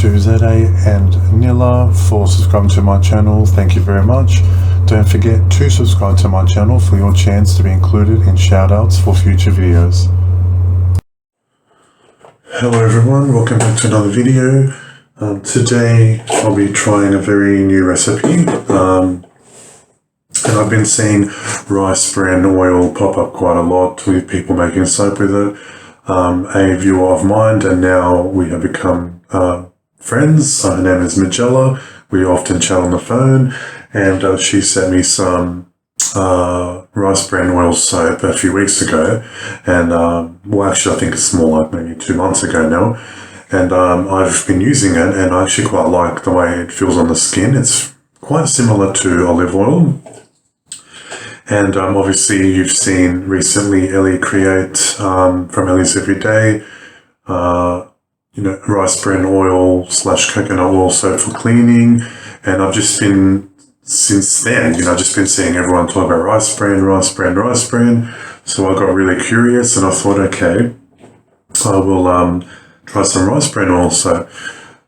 to ZA and Nilla for subscribing to my channel. Thank you very much. Don't forget to subscribe to my channel for your chance to be included in shoutouts for future videos. Hello everyone, welcome back to another video. Today I'll be trying a very new recipe. And I've been seeing rice bran oil pop up quite a lot with people making soap with it. A viewer of mine, and now we have become friends. Her name is Magella. We often chat on the phone, and she sent me some rice bran oil soap a few weeks ago, and well, actually I think it's more like maybe 2 months ago now, and I've been using it, and I actually quite like the way it feels on the skin. It's quite similar to olive oil. And obviously you've seen recently Ellie create from Ellie's Everyday, rice bran oil / coconut oil soap for cleaning. And I've just been, since then, just been seeing everyone talk about rice bran. So I got really curious and I thought, okay, I will try some rice bran oil soap.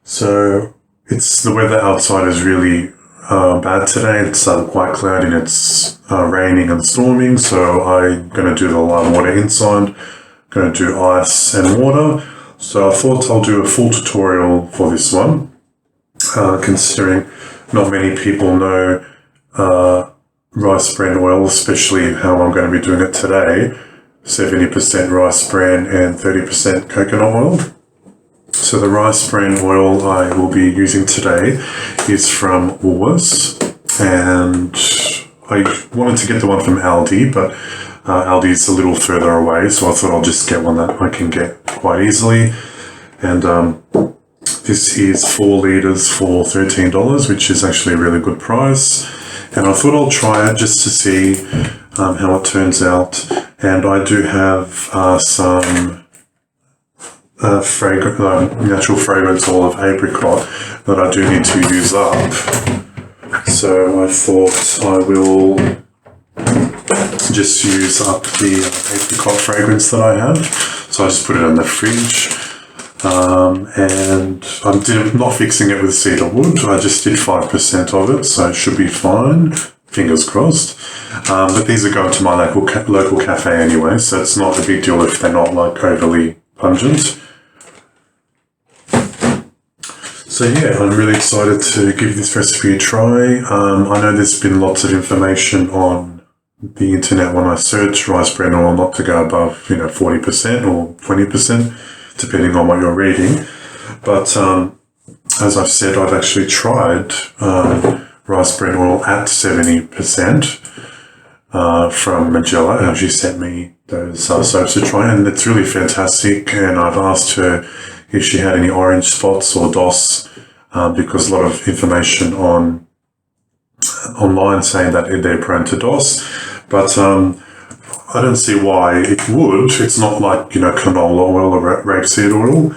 So the weather outside is really bad today. It's quite cloudy and it's raining and storming, so I'm going to do the lime water inside. I'm going to do ice and water. So I thought I'll do a full tutorial for this one, considering not many people know rice bran oil, especially how I'm going to be doing it today. 70% rice bran and 30% coconut oil. So the rice bran oil I will be using today is from Woolworths, and I wanted to get the one from Aldi, but Aldi's a little further away, so I thought I'll just get one that I can get quite easily. And this is 4 litres for $13, which is actually a really good price. And I thought I'll try it just to see how it turns out. And I do have some natural fragrance oil of apricot that I do need to use up. So I thought I will just use up the apricot fragrance that I have. So I just put it in the fridge. And I'm not fixing it with cedar wood. I just did 5% of it, so it should be fine. Fingers crossed. But these are going to my local cafe anyway, so it's not a big deal if they're not overly pungent. So yeah, I'm really excited to give this recipe a try. I know there's been lots of information on the internet when I search rice bran oil not to go above 40% or 20%, depending on what you're reading. But as I've said, I've actually tried rice bran oil at 70% from Magella, and she sent me those soaps to try, and it's really fantastic. And I've asked her if she had any orange spots or DOS, because a lot of information online saying that they're prone to DOS, but I don't see why it would. It's not like canola oil or rapeseed oil.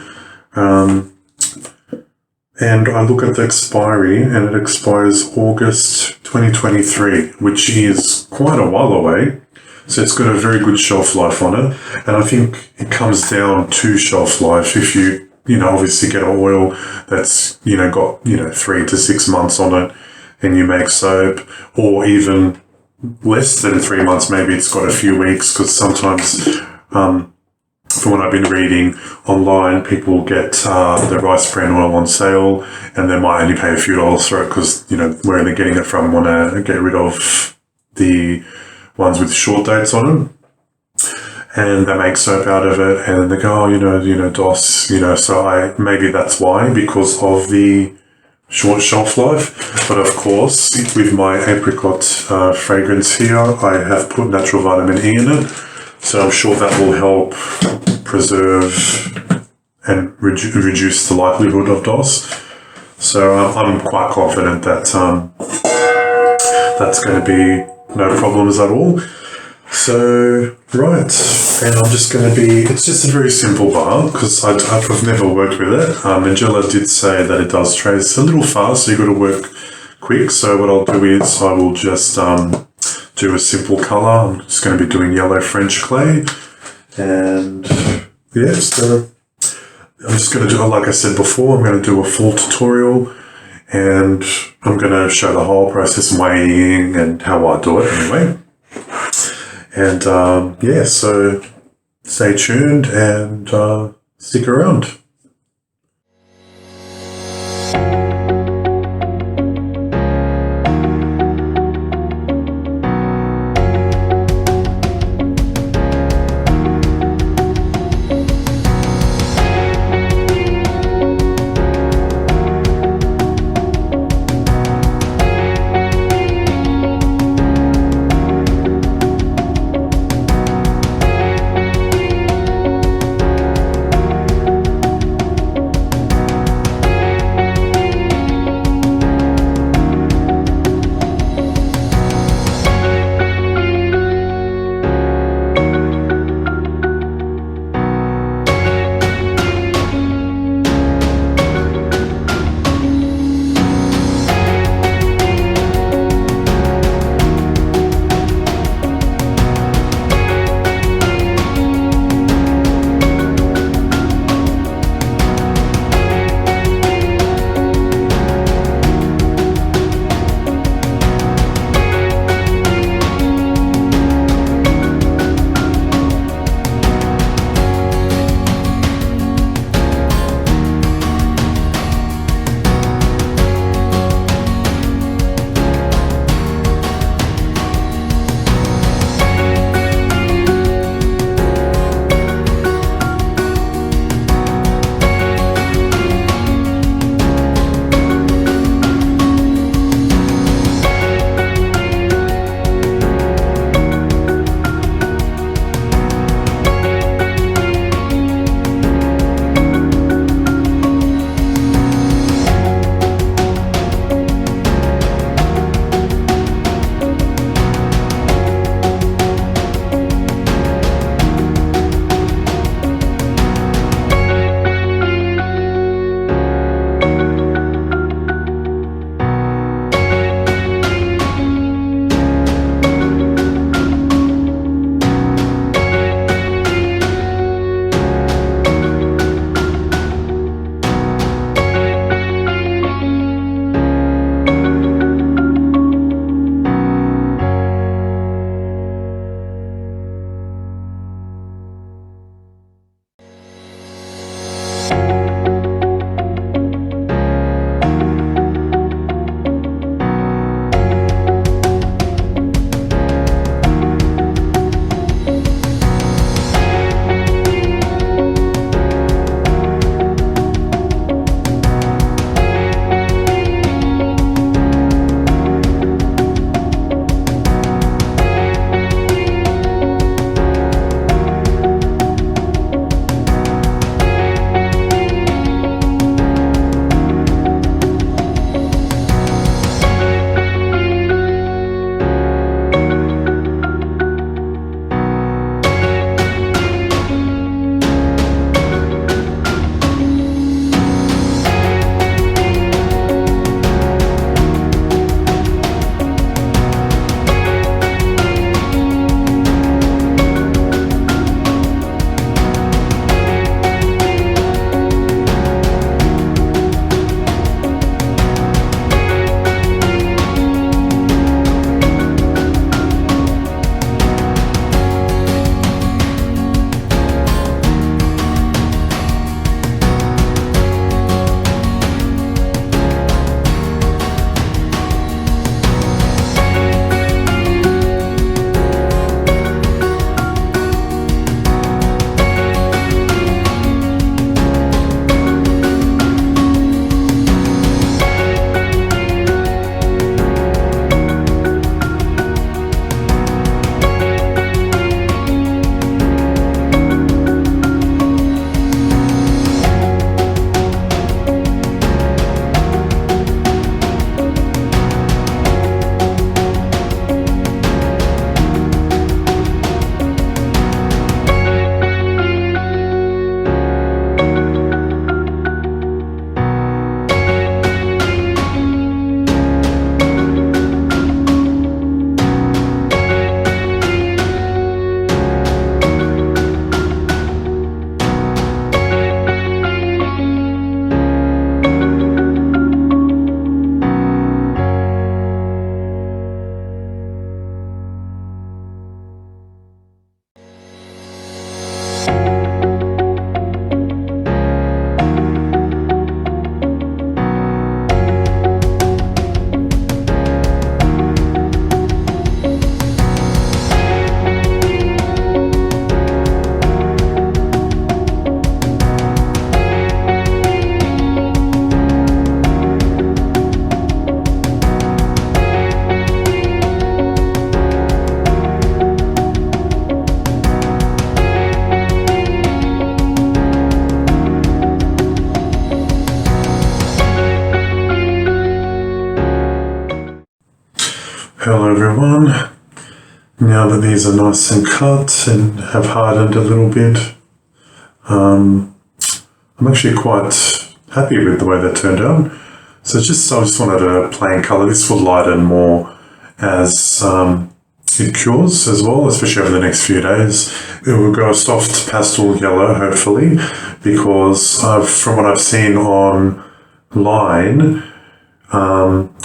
And I look at the expiry, and it expires August 2023, which is quite a while away. So it's got a very good shelf life on it. And I think it comes down to shelf life if you obviously get an oil that's, got, 3 to 6 months on it and you make soap, or even less than 3 months, maybe it's got a few weeks, because sometimes, from what I've been reading online, people get the rice bran oil on sale and they might only pay a few dollars for it because, where they're getting it from, want to get rid of the ones with short dates on them. And they make soap out of it, and they go, DOS, so maybe that's why, because of the short shelf life. But of course, with my apricot fragrance here, I have put natural vitamin E in it, so I'm sure that will help preserve and reduce the likelihood of DOS. So I'm quite confident that that's going to be no problems at all. So, right, and I'm just going to it's just a very simple bar, because I've never worked with it. Magella did say that it does trace a little fast, so you've got to work quick. So what I'll do is I will just do a simple colour. I'm just going to be doing yellow French clay. And yeah, so I'm just going to do, like I said before, I'm going to do a full tutorial, and I'm going to show the whole process, weighing and how I do it anyway. And yeah, so stay tuned and stick around. Hello everyone. Now that these are nice and cut and have hardened a little bit, I'm actually quite happy with the way they turned out. So I just wanted a plain colour. This will lighten more as it cures as well, especially over the next few days. It will go a soft pastel yellow, hopefully, because from what I've seen online,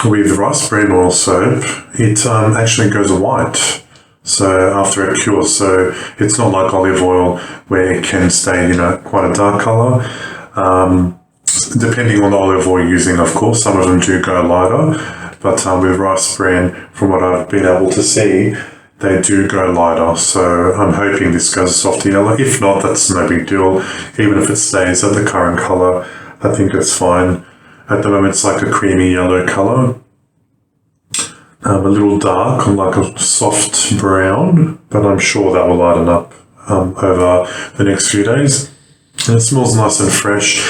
with rice bran oil soap, it actually goes white. So after it cures, so it's not like olive oil where it can stay, quite a dark color. Depending on the olive oil you're using, of course, some of them do go lighter. But with rice bran, from what I've been able to see, they do go lighter. So I'm hoping this goes a softer yellow. If not, that's no big deal. Even if it stays at the current color, I think it's fine. At the moment, it's like a creamy yellow color. A little dark, like a soft brown, but I'm sure that will lighten up over the next few days. And it smells nice and fresh.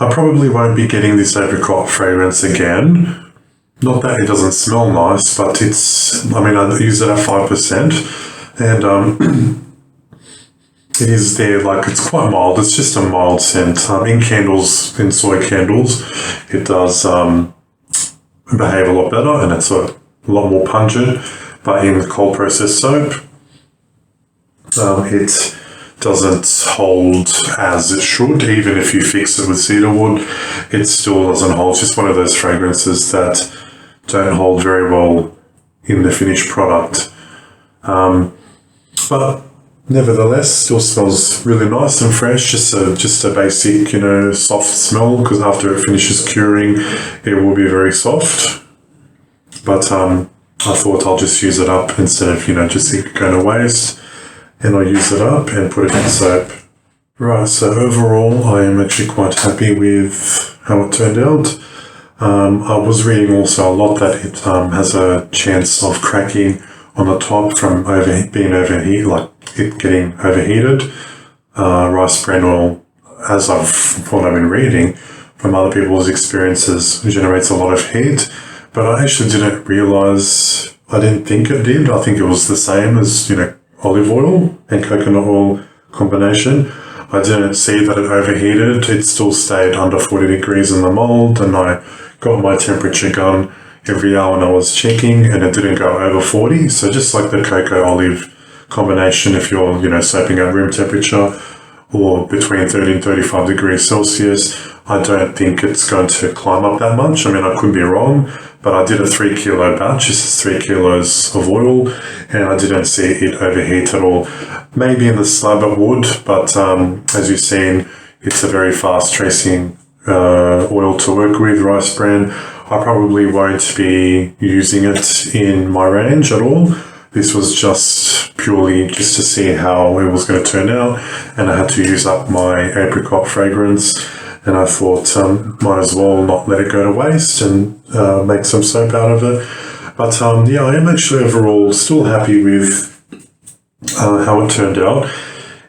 I probably won't be getting this apricot fragrance again. Not that it doesn't smell nice, but I use it at 5%. And it is there, like, it's quite mild. It's just a mild scent. In candles, in soy candles, it does behave a lot better, and it's a lot more pungent. But in cold processed soap, it doesn't hold as it should. Even if you fix it with cedar wood, it still doesn't hold. It's just one of those fragrances that don't hold very well in the finished product. But nevertheless, still smells really nice and fresh. Just a basic, soft smell, because after it finishes curing, it will be very soft. But I thought I'll just use it up instead of, just going to waste. And I'll use it up and put it in soap. Right, so overall, I am actually quite happy with how it turned out. I was reading also a lot that it has a chance of cracking on the top from being overheated, like it getting overheated. Rice bran oil, as what I've been reading from other people's experiences, generates a lot of heat. But I actually didn't realise, I didn't think it did. I think it was the same as, olive oil and coconut oil combination. I didn't see that it overheated. It still stayed under 40 degrees in the mold, and I got my temperature gun every hour when I was checking, and it didn't go over 40. So just like the cocoa olive combination, if you're, soaping at room temperature or between 30 and 35 degrees Celsius, I don't think it's going to climb up that much. I could be wrong, but I did a 3 kilo batch. This is 3 kilos of oil, and I didn't see it overheat at all. Maybe in the slab it would, but as you've seen, it's a very fast tracing oil to work with, rice bran. I probably won't be using it in my range at all. This was just purely just to see how it was going to turn out, and I had to use up my apricot fragrance. And I thought, might as well not let it go to waste and make some soap out of it. But I am actually overall still happy with how it turned out.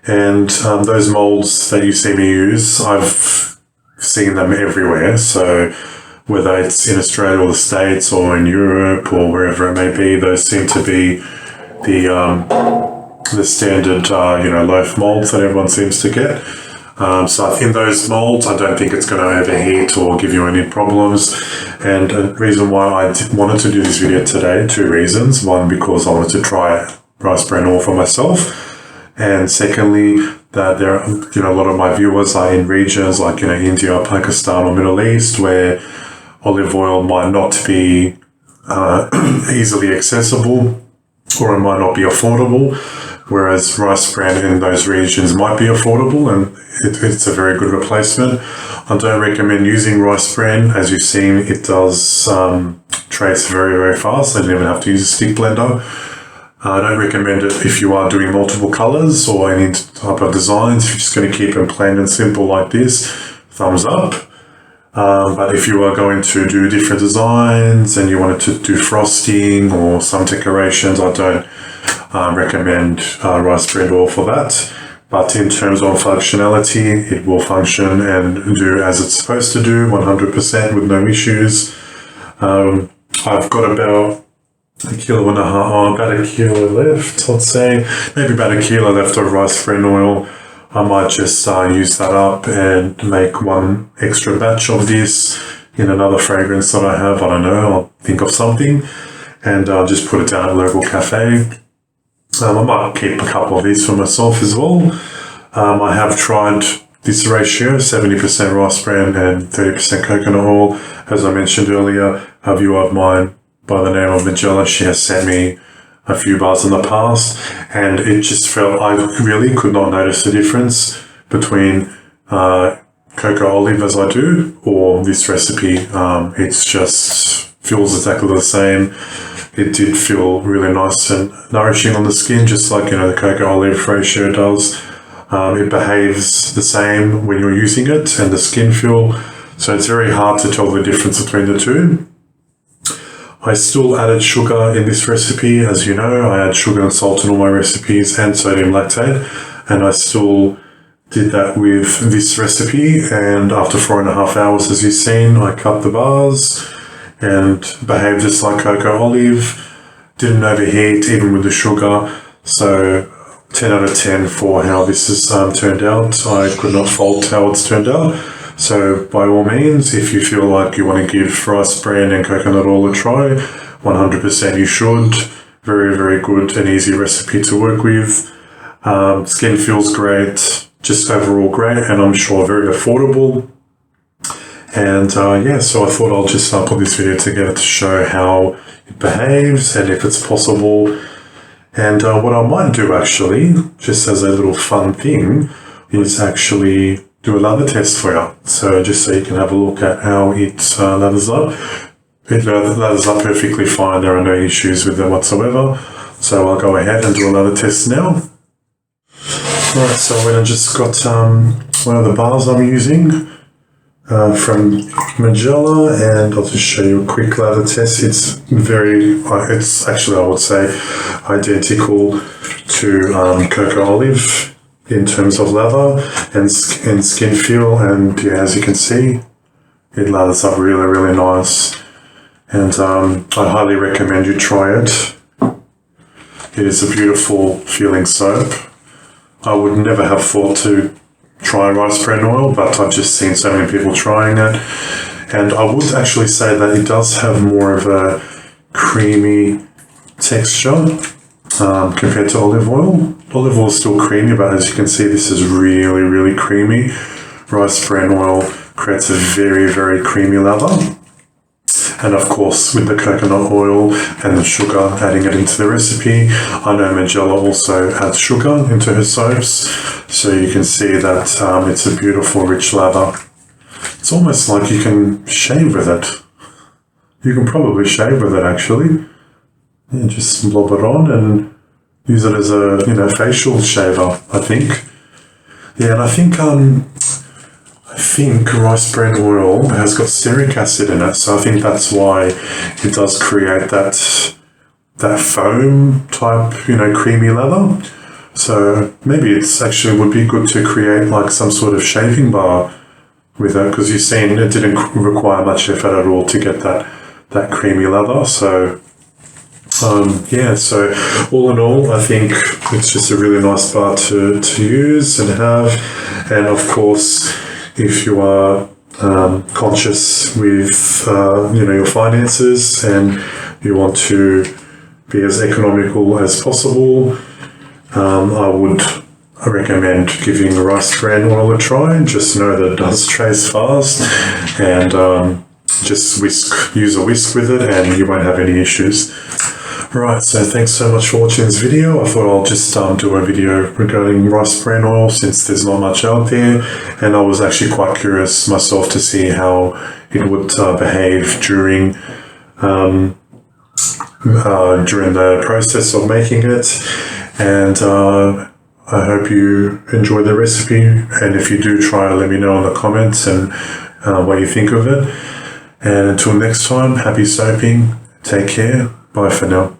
And those molds that you see me use, I've seen them everywhere. So whether it's in Australia or the States or in Europe or wherever it may be, those seem to be the standard, loaf molds that everyone seems to get. So in those molds, I don't think it's going to overheat or give you any problems. And a reason why I wanted to do this video today, 2 reasons. One, because I wanted to try rice bran oil for myself. And secondly, that there are, a lot of my viewers are in regions like, India, Pakistan or Middle East, where olive oil might not be easily accessible, or it might not be affordable. Whereas rice bran in those regions might be affordable, and it's a very good replacement. I don't recommend using rice bran. As you've seen, it does trace very, very fast. I didn't even have to use a stick blender. I don't recommend it if you are doing multiple colors or any type of designs. If you're just going to keep them plain and simple like this, thumbs up. But if you are going to do different designs and you wanted to do frosting or some decorations, I don't recommend rice bran oil for that. But in terms of functionality, it will function and do as it's supposed to do, 100% with no issues. I've got about a kilo and a half, about a kilo left, I'd say. Maybe about a kilo left of rice bran oil. I might just use that up and make one extra batch of this in another fragrance that I have. I don't know, I'll think of something. And just put it down at a local cafe. I might keep a couple of these for myself as well. I have tried this ratio, 70% rice bran and 30% coconut oil. As I mentioned earlier, a viewer of mine by the name of Magella, she has sent me a few bars in the past, and it just felt, I really could not notice the difference between cocoa olive as I do, or this recipe. It's just feels exactly the same. It did feel really nice and nourishing on the skin, just like, the cocoa olive ratio does. It behaves the same when you're using it, and the skin feel, so it's very hard to tell the difference between the two. I still added sugar in this recipe. As you know, I add sugar and salt in all my recipes and sodium lactate, and I still did that with this recipe. And after 4.5 hours, as you've seen, I cut the bars and behaved just like cocoa olive. Didn't overheat even with the sugar. So 10 out of 10 for how this has turned out. I could not fault how it's turned out. So by all means, if you feel like you want to give rice bran and coconut oil a try, 100% you should. Very, very good and easy recipe to work with. Skin feels great, just overall great, and I'm sure very affordable. And so I thought I'll just put this video together to show how it behaves and if it's possible. And what I might do actually, just as a little fun thing, is actually do a lather test for you. So just so you can have a look at how it lathers up. It lathers up perfectly fine. There are no issues with it whatsoever. So I'll go ahead and do a lather test now. Alright, so when I just got one of the bars I'm using from Magella, and I'll just show you a quick lather test. It's it's actually, I would say, identical to cocoa olive in terms of lather and skin feel, and as you can see, it lathers up really, really nice. And I highly recommend you try it. It is a beautiful feeling soap. I would never have thought to try rice bran oil, but I've just seen so many people trying it, and I would actually say that it does have more of a creamy texture compared to olive oil. Olive oil is still creamy, but as you can see, this is really, really creamy. Rice bran oil creates a very, very creamy lather. And of course, with the coconut oil and the sugar, adding it into the recipe. I know Magella also adds sugar into her soaps, so you can see that it's a beautiful, rich lather. It's almost like you can shave with it. You can probably shave with it, actually. Yeah, just blob it on and use it as a facial shaver, I think. Yeah, and I think rice bran oil has got stearic acid in it, so I think that's why it does create that foam type, creamy lather. So maybe it's actually would be good to create like some sort of shaving bar with it, because you've seen it didn't require much effort at all to get that creamy lather. So so all in all, I think it's just a really nice bar to use and have. And of course, if you are conscious with your finances and you want to be as economical as possible, I would recommend giving rice bran oil a try. Just know that it does trace fast, and just use a whisk with it and you won't have any issues. Right, so thanks so much for watching this video. I thought I'll just do a video regarding rice bran oil since there's not much out there, and I was actually quite curious myself to see how it would behave during the process of making it. And I hope you enjoy the recipe, and if you do try, let me know in the comments and what you think of it. And until next time, happy soaping, take care, bye for now.